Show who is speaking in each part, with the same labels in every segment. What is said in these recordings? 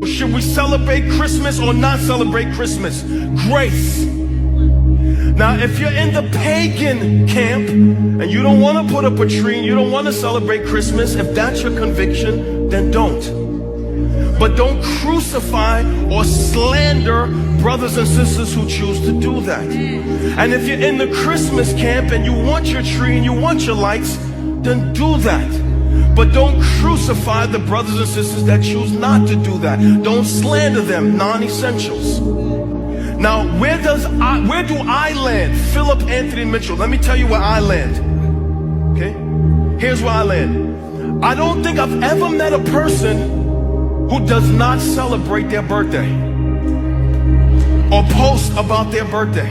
Speaker 1: Should we celebrate Christmas or not celebrate Christmas? Grace. Now, if you're in the pagan camp and you don't want to put up a tree and you don't want to celebrate Christmas, if that's your conviction, then don't. But don't crucify or slander brothers and sisters who choose to do that. And if you're in the Christmas camp and you want your tree and you want your lights, then do that. But don't crucify the brothers and sisters that choose not to do that. Don't slander them, non-essentials. Now, where do I land? Philip Anthony Mitchell. Let me tell you where I land. Okay? Here's where I land. I don't think I've ever met a person who does not celebrate their birthday or post about their birthday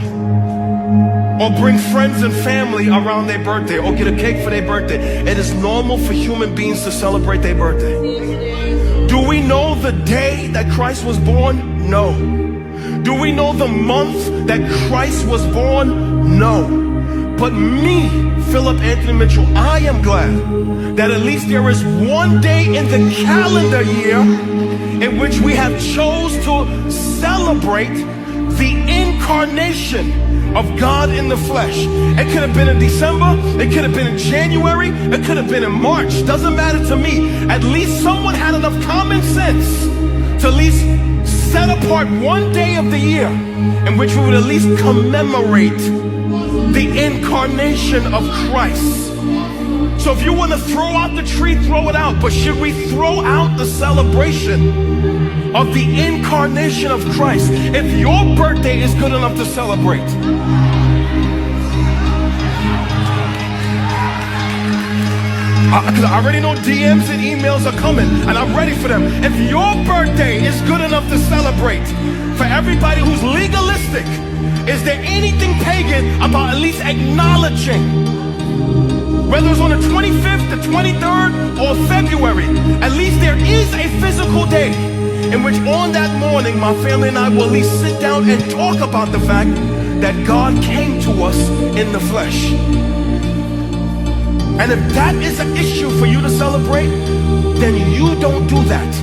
Speaker 1: or bring friends and family around their birthday or get a cake for their birthday. It is normal for human beings to celebrate their birthday. Do we know the day that Christ was born? No. Do we know the month that Christ was born? No. But me, Philip Anthony Mitchell, I am glad that at least there is one day in the calendar year in which we have chose to celebrate the incarnation of God in the flesh. It could have been in December, it could have been in January, it could have been in March. Doesn't matter to me. At least someone had enough common sense to at least set apart one day of the year in which we would at least commemorate the incarnation of Christ. So if you want to throw out the tree, throw it out. But should we throw out the celebration of the incarnation of Christ if your birthday is good enough to celebrate? Because I already know DMs and emails are coming, and I'm ready for them. If your birthday is good enough to celebrate, for everybody who's legalistic, is there anything pagan about at least acknowledging, whether it's on the 25th, the 23rd, or February, at least there is a physical day in which on that morning my family and I will at least sit down and talk about the fact that God came to us in the flesh. And if that is an issue for you to celebrate, then you don't do that.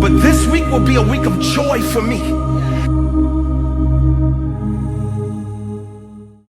Speaker 1: But this week will be a week of joy for me.